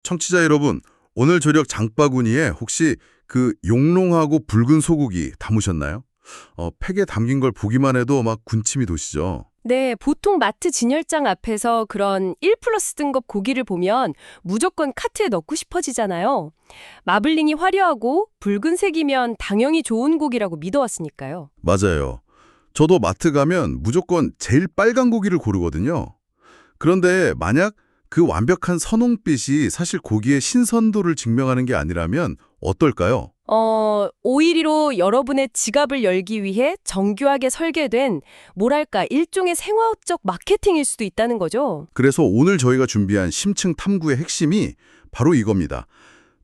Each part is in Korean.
청취자 여러분, 오늘 저녁 장바구니에 혹시 그 용롱하고 붉은 소고기 담으셨나요? 팩에 담긴 걸 보기만 해도 막 군침이 도시죠. 네, 보통 마트 진열장 앞에서 그런 1플러스 등급 고기를 보면 무조건 카트에 넣고 싶어지잖아요. 마블링이 화려하고 붉은색이면 당연히 좋은 고기라고 믿어왔으니까요. 맞아요. 저도 마트 가면 무조건 제일 빨간 고기를 고르거든요. 그런데 만약 그 완벽한 선홍빛이 사실 고기의 신선도를 증명하는 게 아니라면 어떨까요? 512로 여러분의 지갑을 열기 위해 정교하게 설계된 뭐랄까 일종의 생화적 마케팅일 수도 있다는 거죠. 그래서 오늘 저희가 준비한 심층 탐구의 핵심이 바로 이겁니다.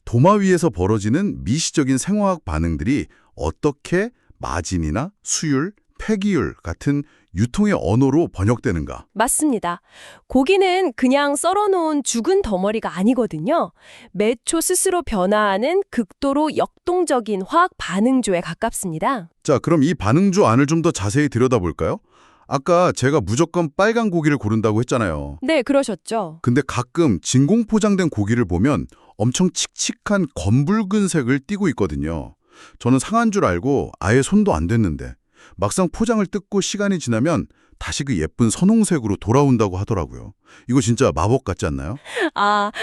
도마 위에서 벌어지는 미시적인 생화학 반응들이 어떻게 마진이나 수율, 폐기율 같은 유통의 언어로 번역되는가. 맞습니다. 고기는 그냥 썰어놓은 죽은 덩어리가 아니거든요. 매초 스스로 변화하는 극도로 역동적인 화학 반응조에 가깝습니다. 자, 그럼 이 반응조 안을 좀 더 자세히 들여다볼까요? 아까 제가 무조건 빨간 고기를 고른다고 했잖아요. 네, 그러셨죠. 근데 가끔 진공 포장된 고기를 보면 엄청 칙칙한 검붉은색을 띠고 있거든요. 저는 상한 줄 알고 아예 손도 안 댔는데 막상 포장을 뜯고 시간이 지나면 다시 그 예쁜 선홍색으로 돌아온다고 하더라고요. 이거 진짜 마법 같지 않나요?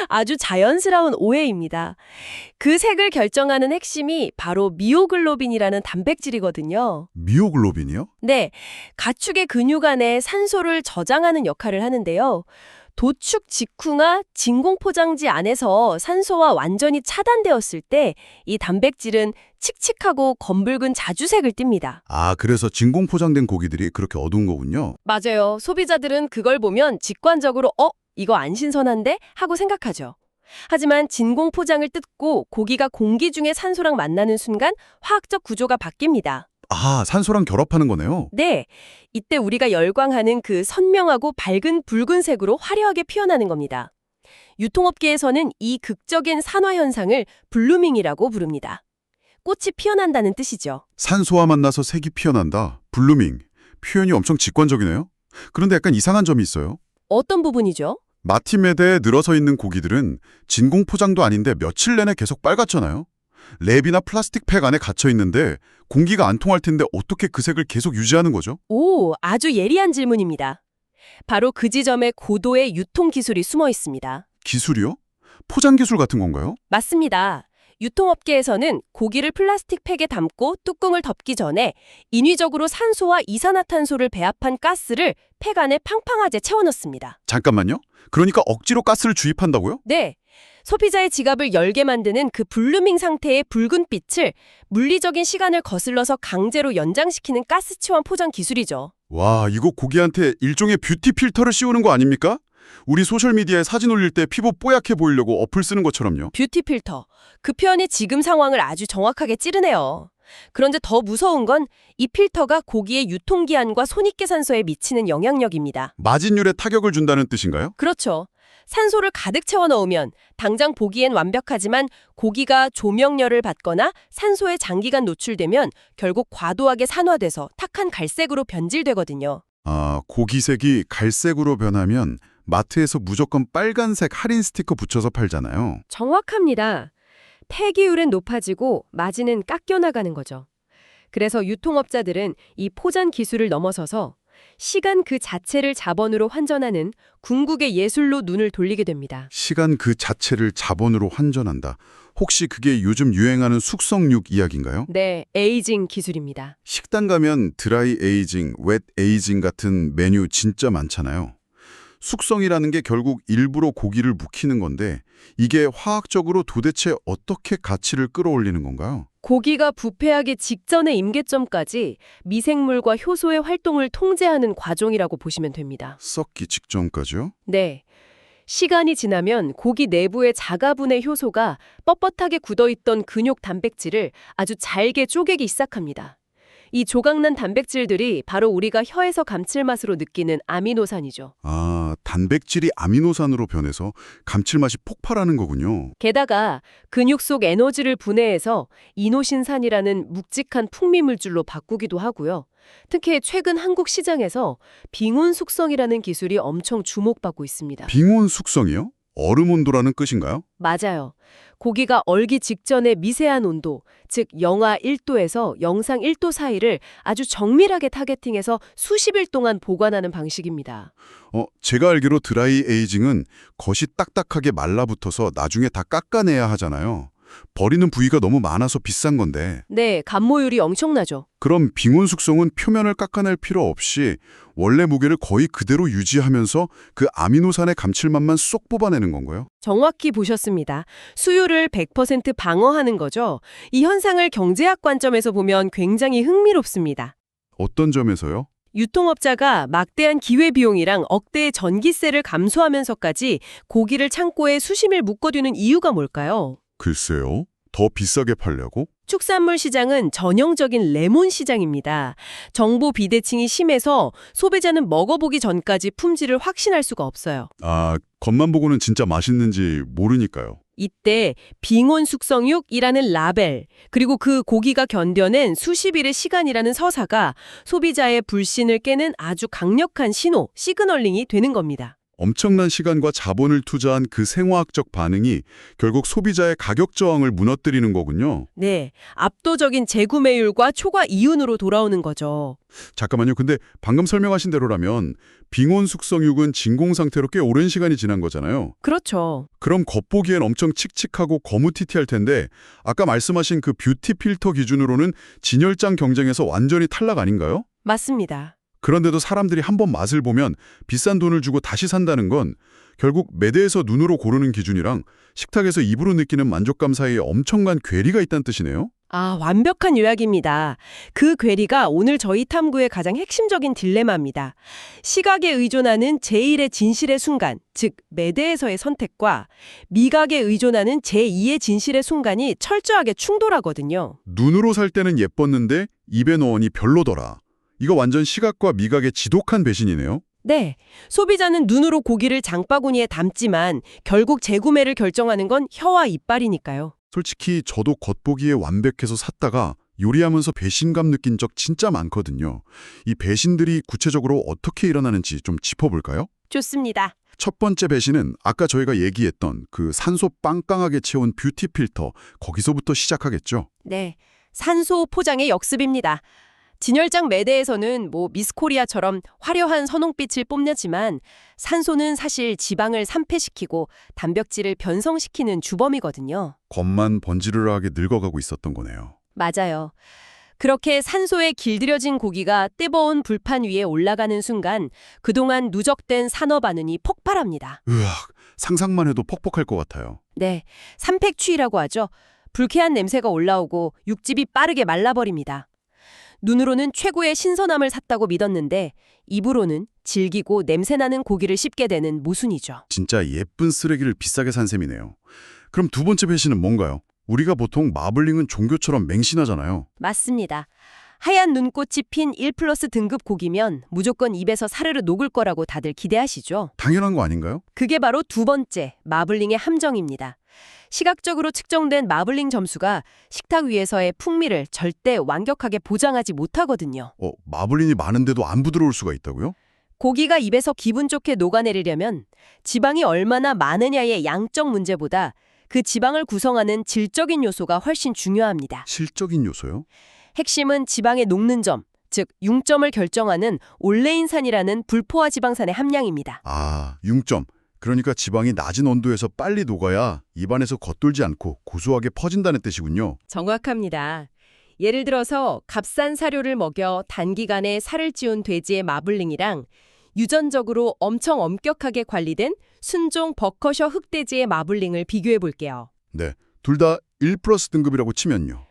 아주 자연스러운 오해입니다. 그 색을 결정하는 핵심이 바로 미오글로빈이라는 단백질이거든요. 미오글로빈이요? 네, 가축의 근육 안에 산소를 저장하는 역할을 하는데요. 도축 직후나 진공포장지 안에서 산소와 완전히 차단되었을 때 이 단백질은 칙칙하고 검붉은 자주색을 띱니다. 아, 그래서 진공 포장된 고기들이 그렇게 어두운 거군요. 맞아요. 소비자들은 그걸 보면 직관적으로 이거 안 신선한데? 하고 생각하죠. 하지만 진공 포장을 뜯고 고기가 공기 중에 산소랑 만나는 순간 화학적 구조가 바뀝니다. 아, 산소랑 결합하는 거네요. 네, 이때 우리가 열광하는 그 선명하고 밝은 붉은색으로 화려하게 피어나는 겁니다. 유통업계에서는 이 극적인 산화 현상을 블루밍이라고 부릅니다. 꽃이 피어난다는 뜻이죠. 산소와 만나서 색이 피어난다. 블루밍. 표현이 엄청 직관적이네요. 그런데 약간 이상한 점이 있어요. 어떤 부분이죠? 마티메드에 늘어서 있는 고기들은 진공 포장도 아닌데 며칠 내내 계속 빨갛잖아요. 랩이나 플라스틱 팩 안에 갇혀 있는데 공기가 안 통할 텐데 어떻게 그 색을 계속 유지하는 거죠? 오, 아주 예리한 질문입니다. 바로 그 지점에 고도의 유통 기술이 숨어 있습니다. 기술이요? 포장 기술 같은 건가요? 맞습니다. 유통업계에서는 고기를 플라스틱 팩에 담고 뚜껑을 덮기 전에 인위적으로 산소와 이산화탄소를 배합한 가스를 팩 안에 팡팡하게 채워넣습니다. 잠깐만요. 그러니까 억지로 가스를 주입한다고요? 네, 소비자의 지갑을 열게 만드는 그 블루밍 상태의 붉은 빛을 물리적인 시간을 거슬러서 강제로 연장시키는 가스 치환 포장 기술이죠. 와, 이거 고기한테 일종의 뷰티 필터를 씌우는 거 아닙니까? 우리 소셜미디어에 사진 올릴 때 피부 뽀얗게 보이려고 어플 쓰는 것처럼요. 뷰티 필터. 그 표현이 지금 상황을 아주 정확하게 찌르네요. 그런데 더 무서운 건 이 필터가 고기의 유통기한과 손익계산서에 미치는 영향력입니다. 마진율에 타격을 준다는 뜻인가요? 그렇죠. 산소를 가득 채워 넣으면 당장 보기엔 완벽하지만 고기가 조명열을 받거나 산소에 장기간 노출되면 결국 과도하게 산화돼서 탁한 갈색으로 변질되거든요. 아, 고기색이 갈색으로 변하면 마트에서 무조건 빨간색 할인 스티커 붙여서 팔잖아요. 정확합니다. 폐기율은 높아지고 마진은 깎여나가는 거죠. 그래서 유통업자들은 이 포장 기술을 넘어서서 시간 그 자체를 자본으로 환전하는 궁극의 예술로 눈을 돌리게 됩니다. 시간 그 자체를 자본으로 환전한다. 혹시 그게 요즘 유행하는 숙성육 이야기인가요? 네, 에이징 기술입니다. 식당 가면 드라이 에이징, 웻 에이징 같은 메뉴 진짜 많잖아요. 숙성이라는 게 결국 일부러 고기를 묵히는 건데 이게 화학적으로 도대체 어떻게 가치를 끌어올리는 건가요? 고기가 부패하기 직전의 임계점까지 미생물과 효소의 활동을 통제하는 과정이라고 보시면 됩니다. 썩기 직전까지요? 네. 시간이 지나면 고기 내부의 자가분해 효소가 뻣뻣하게 굳어있던 근육 단백질을 아주 잘게 쪼개기 시작합니다. 이 조각난 단백질들이 바로 우리가 혀에서 감칠맛으로 느끼는 아미노산이죠. 아, 단백질이 아미노산으로 변해서 감칠맛이 폭발하는 거군요. 게다가 근육 속 에너지를 분해해서 이노신산이라는 묵직한 풍미물질로 바꾸기도 하고요. 특히 최근 한국 시장에서 빙온 숙성이라는 기술이 엄청 주목받고 있습니다. 빙온 숙성이요? 얼음 온도라는 뜻인가요? 맞아요. 고기가 얼기 직전의 미세한 온도, 즉 영하 1도에서 영상 1도 사이를 아주 정밀하게 타겟팅해서 수십 일 동안 보관하는 방식입니다. 제가 알기로 드라이 에이징은 겉이 딱딱하게 말라붙어서 나중에 다 깎아내야 하잖아요. 버리는 부위가 너무 많아서 비싼 건데 네, 감모율이 엄청나죠. 그럼 빙온 숙성은 표면을 깎아낼 필요 없이 원래 무게를 거의 그대로 유지하면서 그 아미노산의 감칠맛만 쏙 뽑아내는 건가요? 정확히 보셨습니다. 수율을 100% 방어하는 거죠. 이 현상을 경제학 관점에서 보면 굉장히 흥미롭습니다. 어떤 점에서요? 유통업자가 막대한 기회비용이랑 억대의 전기세를 감수하면서까지 고기를 창고에 수십 일 묶어두는 이유가 뭘까요? 글쎄요. 더 비싸게 팔려고? 축산물 시장은 전형적인 레몬 시장입니다. 정보 비대칭이 심해서 소비자는 먹어보기 전까지 품질을 확신할 수가 없어요. 아, 겉만 보고는 진짜 맛있는지 모르니까요. 이때 빙온 숙성육이라는 라벨, 그리고 그 고기가 견뎌낸 수십 일의 시간이라는 서사가 소비자의 불신을 깨는 아주 강력한 신호, 시그널링이 되는 겁니다. 엄청난 시간과 자본을 투자한 그 생화학적 반응이 결국 소비자의 가격 저항을 무너뜨리는 거군요. 네, 압도적인 재구매율과 초과 이윤으로 돌아오는 거죠. 잠깐만요. 근데 방금 설명하신 대로라면 빙온 숙성육은 진공 상태로 꽤 오랜 시간이 지난 거잖아요. 그렇죠. 그럼 겉보기엔 엄청 칙칙하고 거무튀튀할 텐데 아까 말씀하신 그 뷰티 필터 기준으로는 진열장 경쟁에서 완전히 탈락 아닌가요? 맞습니다. 그런데도 사람들이 한번 맛을 보면 비싼 돈을 주고 다시 산다는 건 결국 매대에서 눈으로 고르는 기준이랑 식탁에서 입으로 느끼는 만족감 사이에 엄청난 괴리가 있다는 뜻이네요. 아, 완벽한 요약입니다. 그 괴리가 오늘 저희 탐구의 가장 핵심적인 딜레마입니다. 시각에 의존하는 제1의 진실의 순간, 즉 매대에서의 선택과 미각에 의존하는 제2의 진실의 순간이 철저하게 충돌하거든요. 눈으로 살 때는 예뻤는데 입에 넣으니 별로더라. 이거 완전 시각과 미각의 지독한 배신이네요. 네, 소비자는 눈으로 고기를 장바구니에 담지만 결국 재구매를 결정하는 건 혀와 이빨이니까요. 솔직히 저도 겉보기에 완벽해서 샀다가 요리하면서 배신감 느낀 적 진짜 많거든요. 이 배신들이 구체적으로 어떻게 일어나는지 좀 짚어볼까요? 좋습니다. 첫 번째 배신은 아까 저희가 얘기했던 그 산소 빵빵하게 채운 뷰티 필터, 거기서부터 시작하겠죠. 네, 산소 포장의 역습입니다. 진열장 매대에서는 미스코리아처럼 화려한 선홍빛을 뽐내지만 산소는 사실 지방을 산패시키고 단백질을 변성시키는 주범이거든요. 겉만 번지르르하게 늙어가고 있었던 거네요. 맞아요. 그렇게 산소에 길들여진 고기가 뜨거운 불판 위에 올라가는 순간 그동안 누적된 산화 반응이 폭발합니다. 으악, 상상만 해도 퍽퍽할 것 같아요. 네, 산패취라고 하죠. 불쾌한 냄새가 올라오고 육즙이 빠르게 말라버립니다. 눈으로는 최고의 신선함을 샀다고 믿었는데 입으로는 질기고 냄새나는 고기를 씹게 되는 모순이죠. 진짜 예쁜 쓰레기를 비싸게 산 셈이네요. 그럼 두 번째 배신은 뭔가요? 우리가 보통 마블링은 종교처럼 맹신하잖아요. 맞습니다. 하얀 눈꽃이 핀 1플러스 등급 고기면 무조건 입에서 사르르 녹을 거라고 다들 기대하시죠. 당연한 거 아닌가요? 그게 바로 두 번째, 마블링의 함정입니다. 시각적으로 측정된 마블링 점수가 식탁 위에서의 풍미를 절대 완벽하게 보장하지 못하거든요. 마블링이 많은데도 안 부드러울 수가 있다고요? 고기가 입에서 기분 좋게 녹아내리려면 지방이 얼마나 많으냐의 양적 문제보다 그 지방을 구성하는 질적인 요소가 훨씬 중요합니다. 실적인 요소요? 핵심은 지방의 녹는 점, 즉 융점을 결정하는 올레인산이라는 불포화 지방산의 함량입니다. 아, 융점. 그러니까 지방이 낮은 온도에서 빨리 녹아야 입안에서 겉돌지 않고 고소하게 퍼진다는 뜻이군요. 정확합니다. 예를 들어서 값싼 사료를 먹여 단기간에 살을 찌운 돼지의 마블링이랑 유전적으로 엄청 엄격하게 관리된 순종 버커셔 흑돼지의 마블링을 비교해 볼게요. 네, 둘 다 1플러스 등급이라고 치면요.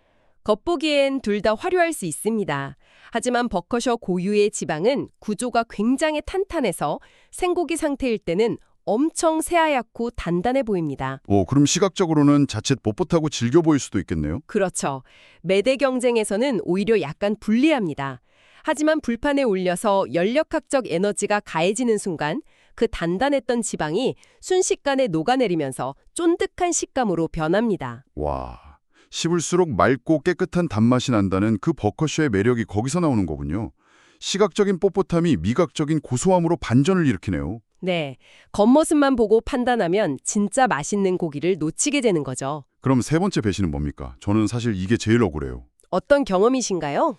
겉보기엔 둘 다 화려할 수 있습니다. 하지만 버커셔 고유의 지방은 구조가 굉장히 탄탄해서 생고기 상태일 때는 엄청 새하얗고 단단해 보입니다. 그럼 시각적으로는 자칫 뻣뻣하고 질겨 보일 수도 있겠네요. 그렇죠. 매대 경쟁에서는 오히려 약간 불리합니다. 하지만 불판에 올려서 연력학적 에너지가 가해지는 순간 그 단단했던 지방이 순식간에 녹아내리면서 쫀득한 식감으로 변합니다. 와, 씹을수록 맑고 깨끗한 단맛이 난다는 그 버커셔의 매력이 거기서 나오는 거군요. 시각적인 뻣뻣함이 미각적인 고소함으로 반전을 일으키네요. 네, 겉모습만 보고 판단하면 진짜 맛있는 고기를 놓치게 되는 거죠. 그럼 세 번째 배신은 뭡니까? 저는 사실 이게 제일 억울해요. 어떤 경험이신가요?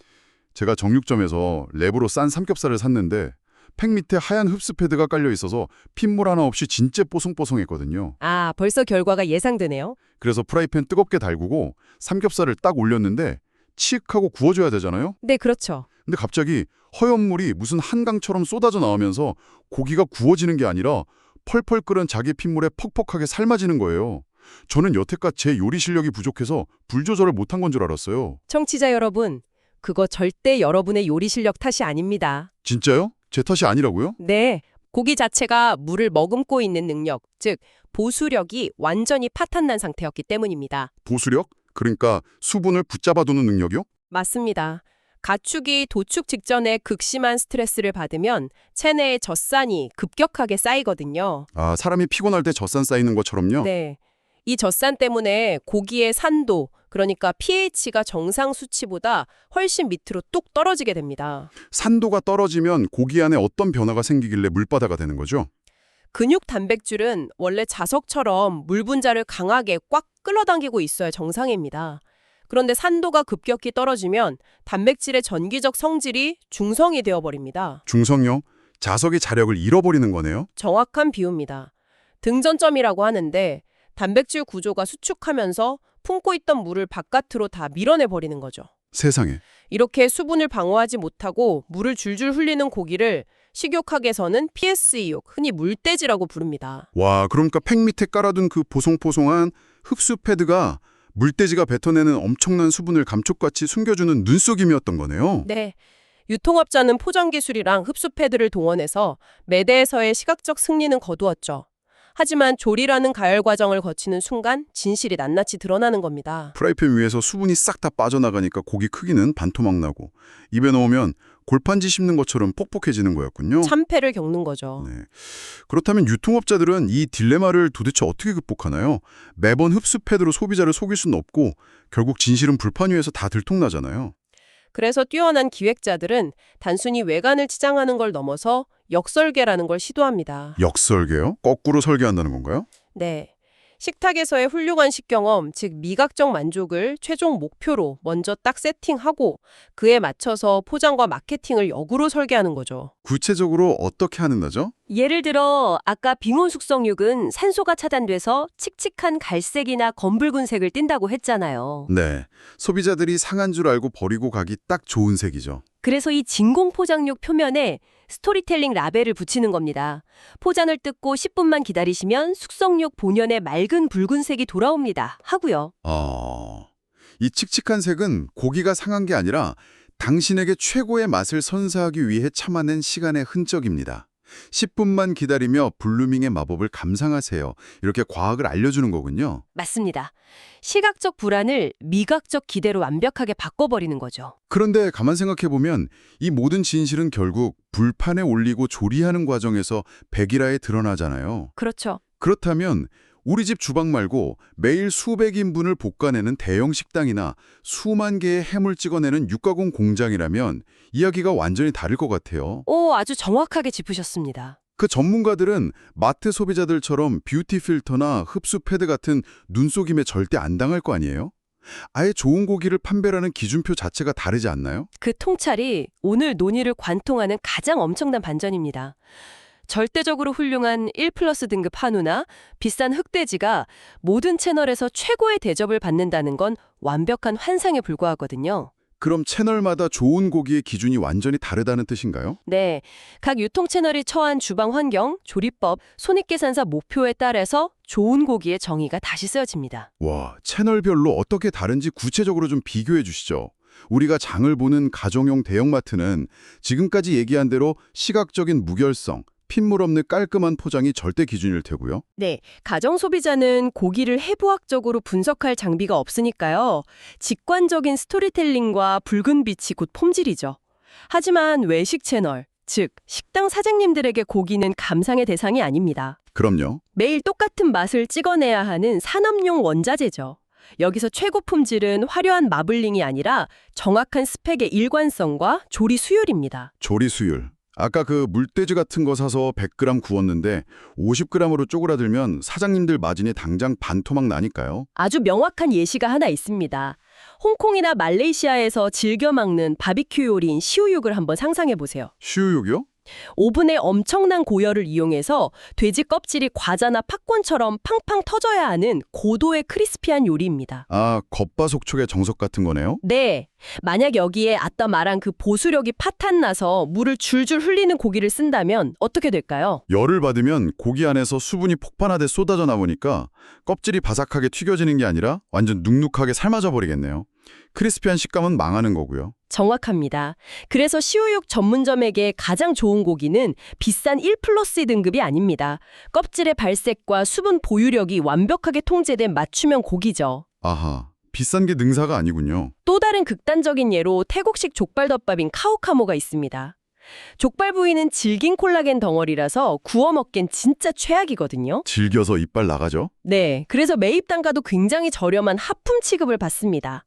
제가 정육점에서 랩으로 싼 삼겹살을 샀는데 팩 밑에 하얀 흡수 패드가 깔려 있어서 핏물 하나 없이 진짜 뽀송뽀송했거든요. 아, 벌써 결과가 예상되네요. 그래서 프라이팬 뜨겁게 달구고 삼겹살을 딱 올렸는데 치익하고 구워줘야 되잖아요? 네, 그렇죠. 근데 갑자기 허연 물이 무슨 한강처럼 쏟아져 나오면서 고기가 구워지는 게 아니라 펄펄 끓은 자기 핏물에 퍽퍽하게 삶아지는 거예요. 저는 여태껏 제 요리 실력이 부족해서 불 조절을 못한 건 줄 알았어요. 청취자 여러분, 그거 절대 여러분의 요리 실력 탓이 아닙니다. 진짜요? 제 탓이 아니라고요? 네, 고기 자체가 물을 머금고 있는 능력, 즉 보수력이 완전히 파탄난 상태였기 때문입니다. 보수력? 그러니까 수분을 붙잡아두는 능력이요? 맞습니다. 가축이 도축 직전에 극심한 스트레스를 받으면 체내에 젖산이 급격하게 쌓이거든요. 아, 사람이 피곤할 때 젖산 쌓이는 것처럼요? 네. 이 젖산 때문에 고기의 산도, 그러니까 pH가 정상 수치보다 훨씬 밑으로 뚝 떨어지게 됩니다. 산도가 떨어지면 고기 안에 어떤 변화가 생기길래 물바다가 되는 거죠? 근육 단백질은 원래 자석처럼 물 분자를 강하게 꽉 끌어당기고 있어야 정상입니다. 그런데 산도가 급격히 떨어지면 단백질의 전기적 성질이 중성이 되어버립니다. 중성요? 자석의 자력을 잃어버리는 거네요? 정확한 비유입니다. 등전점이라고 하는데 단백질 구조가 수축하면서 품고 있던 물을 바깥으로 다 밀어내버리는 거죠. 세상에. 이렇게 수분을 방어하지 못하고 물을 줄줄 흘리는 고기를 식욕학에서는 PSE욕, 흔히 물돼지라고 부릅니다. 와, 그러니까 팩 밑에 깔아둔 그 보송보송한 흡수 패드가 물돼지가 뱉어내는 엄청난 수분을 감쪽같이 숨겨주는 눈속임이었던 거네요. 네. 유통업자는 포장 기술이랑 흡수 패드를 동원해서 매대에서의 시각적 승리는 거두었죠. 하지만 조리라는 가열 과정을 거치는 순간 진실이 낱낱이 드러나는 겁니다. 프라이팬 위에서 수분이 싹 다 빠져나가니까 고기 크기는 반토막 나고 입에 넣으면 골판지 씹는 것처럼 퍽퍽해지는 거였군요. 참패를 겪는 거죠. 네. 그렇다면 유통업자들은 이 딜레마를 도대체 어떻게 극복하나요? 매번 흡수 패드로 소비자를 속일 수는 없고 결국 진실은 불판 위에서 다 들통나잖아요. 그래서 뛰어난 기획자들은 단순히 외관을 치장하는 걸 넘어서 역설계라는 걸 시도합니다. 역설계요? 거꾸로 설계한다는 건가요? 네. 식탁에서의 훌륭한 식경험, 즉 미각적 만족을 최종 목표로 먼저 딱 세팅하고 그에 맞춰서 포장과 마케팅을 역으로 설계하는 거죠. 구체적으로 어떻게 하는다죠? 예를 들어 아까 빙온 숙성육은 산소가 차단돼서 칙칙한 갈색이나 검붉은 색을 띈다고 했잖아요. 네. 소비자들이 상한 줄 알고 버리고 가기 딱 좋은 색이죠. 그래서 이 진공 포장육 표면에 스토리텔링 라벨을 붙이는 겁니다. 포장을 뜯고 10분만 기다리시면 숙성육 본연의 맑은 붉은색이 돌아옵니다. 하고요. 이 칙칙한 색은 고기가 상한 게 아니라 당신에게 최고의 맛을 선사하기 위해 참아낸 시간의 흔적입니다. 10분만 기다리며 블루밍의 마법을 감상하세요. 이렇게 과학을 알려주는 거군요. 맞습니다. 시각적 불안을 미각적 기대로 완벽하게 바꿔버리는 거죠. 그런데 가만 생각해보면 이 모든 진실은 결국 불판에 올리고 조리하는 과정에서 백일하에 드러나잖아요. 그렇죠. 그렇다면 우리 집 주방 말고 매일 수백 인분을 볶아내는 대형 식당이나 수만 개의 햄을 찍어내는 육가공 공장이라면 이야기가 완전히 다를 것 같아요. 오, 아주 정확하게 짚으셨습니다. 그 전문가들은 마트 소비자들처럼 뷰티 필터나 흡수 패드 같은 눈속임에 절대 안 당할 거 아니에요? 아예 좋은 고기를 판별하는 기준표 자체가 다르지 않나요? 그 통찰이 오늘 논의를 관통하는 가장 엄청난 반전입니다. 절대적으로 훌륭한 1플러스 등급 한우나 비싼 흑돼지가 모든 채널에서 최고의 대접을 받는다는 건 완벽한 환상에 불과하거든요. 그럼 채널마다 좋은 고기의 기준이 완전히 다르다는 뜻인가요? 네, 각 유통 채널이 처한 주방 환경, 조리법, 손익계산사 목표에 따라서 좋은 고기의 정의가 다시 쓰여집니다. 와, 채널별로 어떻게 다른지 구체적으로 좀 비교해 주시죠. 우리가 장을 보는 가정용 대형마트는 지금까지 얘기한 대로 시각적인 무결성, 핏물 없는 깔끔한 포장이 절대 기준일 테고요. 네, 가정 소비자는 고기를 해부학적으로 분석할 장비가 없으니까요. 직관적인 스토리텔링과 붉은 빛이 곧 품질이죠. 하지만 외식 채널, 즉 식당 사장님들에게 고기는 감상의 대상이 아닙니다. 그럼요. 매일 똑같은 맛을 찍어내야 하는 산업용 원자재죠. 여기서 최고 품질은 화려한 마블링이 아니라 정확한 스펙의 일관성과 조리 수율입니다. 조리 수율. 아까 그 물돼지 같은 거 사서 100g 구웠는데 50g으로 쪼그라들면 사장님들 마진이 당장 반토막 나니까요. 아주 명확한 예시가 하나 있습니다. 홍콩이나 말레이시아에서 즐겨 먹는 바비큐 요리인 시우육을 한번 상상해 보세요. 시우육이요? 오븐에 엄청난 고열을 이용해서 돼지 껍질이 과자나 팝콘처럼 팡팡 터져야 하는 고도의 크리스피한 요리입니다. 아, 겉바속촉의 정석 같은 거네요? 네. 만약 여기에 아까 말한 그 보수력이 파탄나서 물을 줄줄 흘리는 고기를 쓴다면 어떻게 될까요? 열을 받으면 고기 안에서 수분이 폭발하듯 쏟아져 나오니까 껍질이 바삭하게 튀겨지는 게 아니라 완전 눅눅하게 삶아져 버리겠네요. 크리스피한 식감은 망하는 거고요. 정확합니다. 그래서 시우육 전문점에게 가장 좋은 고기는 비싼 1+2 등급이 아닙니다. 껍질의 발색과 수분 보유력이 완벽하게 통제된 맞춤형 고기죠. 아하, 비싼 게 능사가 아니군요. 또 다른 극단적인 예로 태국식 족발덮밥인 카오카모가 있습니다. 족발 부위는 질긴 콜라겐 덩어리라서 구워 먹기엔 진짜 최악이거든요. 질겨서 이빨 나가죠? 네, 그래서 매입 단가도 굉장히 저렴한 하품 취급을 받습니다.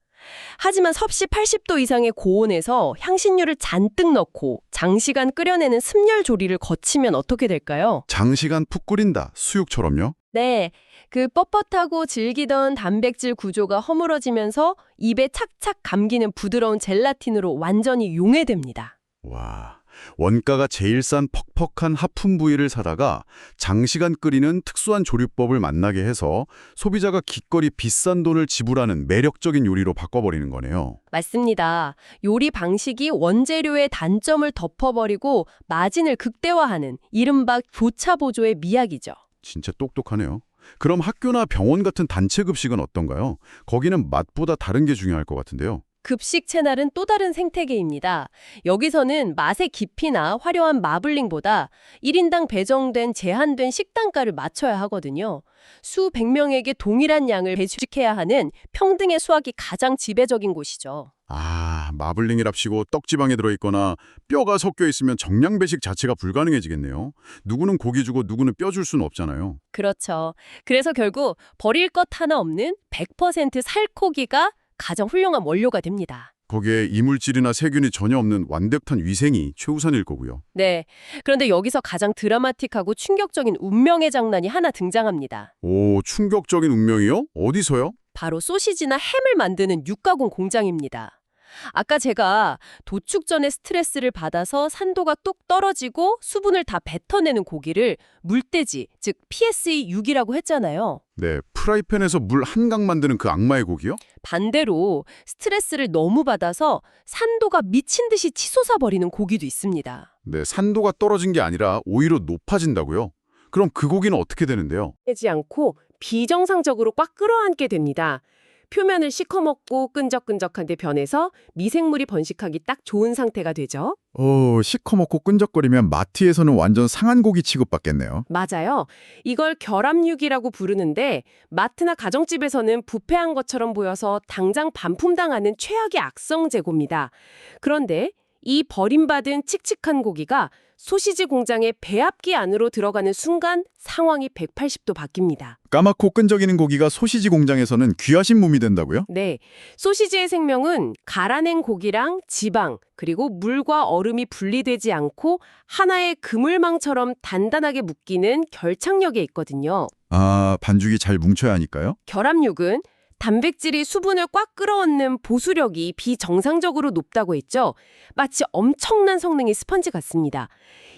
하지만 섭씨 80도 이상의 고온에서 향신료를 잔뜩 넣고 장시간 끓여내는 습열 조리를 거치면 어떻게 될까요? 장시간 푹 끓인다, 수육처럼요? 네, 그 뻣뻣하고 질기던 단백질 구조가 허물어지면서 입에 착착 감기는 부드러운 젤라틴으로 완전히 용해됩니다. 와, 원가가 제일 싼 퍽퍽한 하품 부위를 사다가 장시간 끓이는 특수한 조리법을 만나게 해서 소비자가 기꺼이 비싼 돈을 지불하는 매력적인 요리로 바꿔버리는 거네요. 맞습니다. 요리 방식이 원재료의 단점을 덮어버리고 마진을 극대화하는 이른바 교차 보조의 미학이죠. 진짜 똑똑하네요. 그럼 학교나 병원 같은 단체 급식은 어떤가요? 거기는 맛보다 다른 게 중요할 것 같은데요. 급식 채널은 또 다른 생태계입니다. 여기서는 맛의 깊이나 화려한 마블링보다 1인당 배정된 제한된 식단가를 맞춰야 하거든요. 수백 명에게 동일한 양을 배출해야 하는 평등의 수학이 가장 지배적인 곳이죠. 아, 마블링이랍시고 떡지방에 들어있거나 뼈가 섞여 있으면 정량 배식 자체가 불가능해지겠네요. 누구는 고기 주고 누구는 뼈 줄 수는 없잖아요. 그렇죠. 그래서 결국 버릴 것 하나 없는 100% 살코기가 가장 훌륭한 원료가 됩니다. 거기에 이물질이나 세균이 전혀 없는 완벽한 위생이 최우선일 거고요. 네. 그런데 여기서 가장 드라마틱하고 충격적인 운명의 장난이 하나 등장합니다. 오, 충격적인 운명이요? 어디서요? 바로 소시지나 햄을 만드는 육가공 공장입니다. 아까 제가 도축 전에 스트레스를 받아서 산도가 뚝 떨어지고 수분을 다 뱉어내는 고기를 물돼지, 즉 PSE6이라고 했잖아요. 네, 프라이팬에서 물 한 강 만드는 그 악마의 고기요? 반대로 스트레스를 너무 받아서 산도가 미친 듯이 치솟아 버리는 고기도 있습니다. 네, 산도가 떨어진 게 아니라 오히려 높아진다고요? 그럼 그 고기는 어떻게 되는데요? 되지 않고 비정상적으로 꽉 끌어안게 됩니다. 표면을 시커멓고 끈적끈적한 데 변해서 미생물이 번식하기 딱 좋은 상태가 되죠. 시커멓고 끈적거리면 마트에서는 완전 상한 고기 취급받겠네요. 맞아요. 이걸 결함육이라고 부르는데 마트나 가정집에서는 부패한 것처럼 보여서 당장 반품당하는 최악의 악성 재고입니다. 그런데 이 버림받은 칙칙한 고기가 소시지 공장의 배합기 안으로 들어가는 순간 상황이 180도 바뀝니다. 까맣고 끈적이는 고기가 소시지 공장에서는 귀하신 몸이 된다고요? 네, 소시지의 생명은 갈아낸 고기랑 지방, 그리고 물과 얼음이 분리되지 않고 하나의 그물망처럼 단단하게 묶이는 결착력에 있거든요. 아, 반죽이 잘 뭉쳐야 하니까요? 결합육은 단백질이 수분을 꽉 끌어얹는 보수력이 비정상적으로 높다고 했죠. 마치 엄청난 성능의 스펀지 같습니다.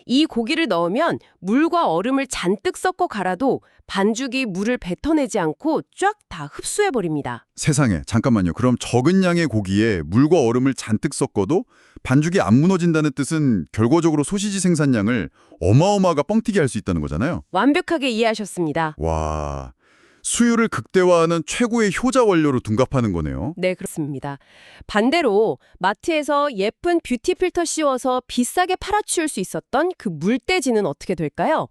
이 고기를 넣으면 물과 얼음을 잔뜩 섞어 갈아도 반죽이 물을 뱉어내지 않고 쫙 다 흡수해버립니다. 세상에, 잠깐만요. 그럼 적은 양의 고기에 물과 얼음을 잔뜩 섞어도 반죽이 안 무너진다는 뜻은 결과적으로 소시지 생산량을 어마어마하게 뻥튀기 할 수 있다는 거잖아요. 완벽하게 이해하셨습니다. 와, 수율을 극대화하는 최고의 효자 원료로 둔갑하는 거네요. 네, 그렇습니다. 반대로 마트에서 예쁜 뷰티 필터 씌워서 비싸게 팔아치울 수 있었던 그 물돼지는 어떻게 될까요?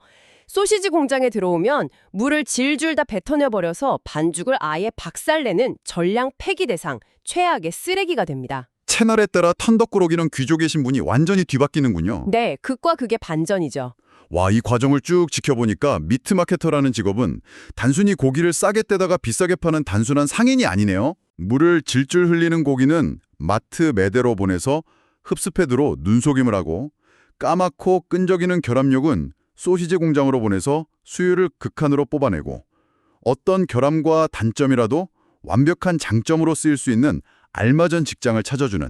소시지 공장에 들어오면 물을 질줄 다 뱉어내버려서 반죽을 아예 박살내는 전량 폐기 대상, 최악의 쓰레기가 됩니다. 채널에 따라 턴덕꾸러기는 귀족의 신분이 완전히 뒤바뀌는군요. 네, 극과 극의 반전이죠. 와, 이 과정을 쭉 지켜보니까 미트마케터라는 직업은 단순히 고기를 싸게 떼다가 비싸게 파는 단순한 상인이 아니네요. 물을 질질 흘리는 고기는 마트 매대로 보내서 흡수패드로 눈속임을 하고 까맣고 끈적이는 결함육은 소시지 공장으로 보내서 수율을 극한으로 뽑아내고 어떤 결함과 단점이라도 완벽한 장점으로 쓰일 수 있는 알맞은 직장을 찾아주는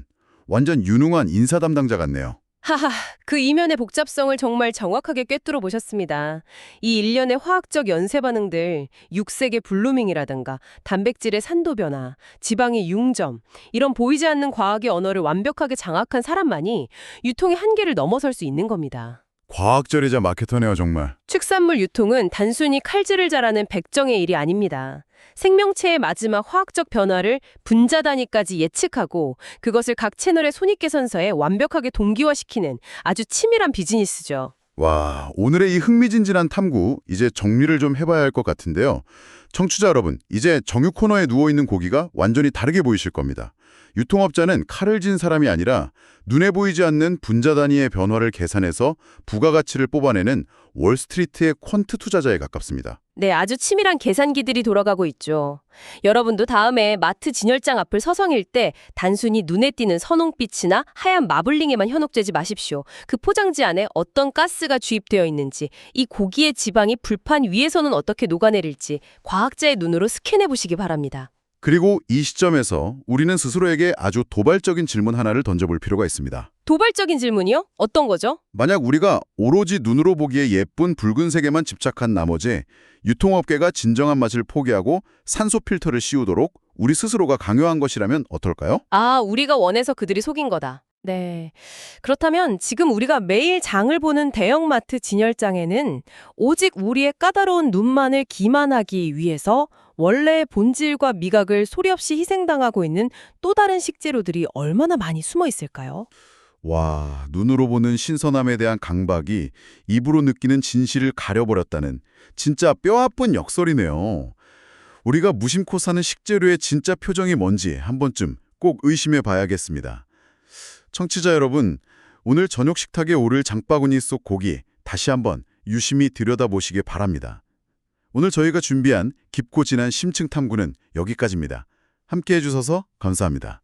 완전 유능한 인사 담당자 같네요. 하하, 그 이면의 복잡성을 정말 정확하게 꿰뚫어 보셨습니다. 이 일련의 화학적 연쇄 반응들, 육색의 블루밍이라든가 단백질의 산도 변화, 지방의 융점, 이런 보이지 않는 과학의 언어를 완벽하게 장악한 사람만이 유통의 한계를 넘어설 수 있는 겁니다. 과학적이자 마케터네요, 정말. 축산물 유통은 단순히 칼질을 잘하는 백정의 일이 아닙니다. 생명체의 마지막 화학적 변화를 분자 단위까지 예측하고 그것을 각 채널의 손익계산서에 완벽하게 동기화시키는 아주 치밀한 비즈니스죠. 와, 오늘의 이 흥미진진한 탐구, 이제 정리를 좀 해봐야 할 것 같은데요. 청취자 여러분, 이제 정유 코너에 누워있는 고기가 완전히 다르게 보이실 겁니다. 유통업자는 칼을 진 사람이 아니라 눈에 보이지 않는 분자 단위의 변화를 계산해서 부가가치를 뽑아내는 월스트리트의 퀀트 투자자에 가깝습니다. 네, 아주 치밀한 계산기들이 돌아가고 있죠. 여러분도 다음에 마트 진열장 앞을 서성일 때 단순히 눈에 띄는 선홍빛이나 하얀 마블링에만 현혹되지 마십시오. 그 포장지 안에 어떤 가스가 주입되어 있는지, 이 고기의 지방이 불판 위에서는 어떻게 녹아내릴지 과학자의 눈으로 스캔해 보시기 바랍니다. 그리고 이 시점에서 우리는 스스로에게 아주 도발적인 질문 하나를 던져볼 필요가 있습니다. 도발적인 질문이요? 어떤 거죠? 만약 우리가 오로지 눈으로 보기에 예쁜 붉은색에만 집착한 나머지 유통업계가 진정한 맛을 포기하고 산소 필터를 씌우도록 우리 스스로가 강요한 것이라면 어떨까요? 아, 우리가 원해서 그들이 속인 거다. 네. 그렇다면 지금 우리가 매일 장을 보는 대형마트 진열장에는 오직 우리의 까다로운 눈만을 기만하기 위해서 원래의 본질과 미각을 소리 없이 희생당하고 있는 또 다른 식재료들이 얼마나 많이 숨어 있을까요? 와, 눈으로 보는 신선함에 대한 강박이 입으로 느끼는 진실을 가려버렸다는 진짜 뼈아픈 역설이네요. 우리가 무심코 사는 식재료의 진짜 표정이 뭔지 한 번쯤 꼭 의심해 봐야겠습니다. 청취자 여러분, 오늘 저녁 식탁에 오를 장바구니 속 고기 다시 한번 유심히 들여다보시기 바랍니다. 오늘 저희가 준비한 깊고 진한 심층 탐구는 여기까지입니다. 함께해 주셔서 감사합니다.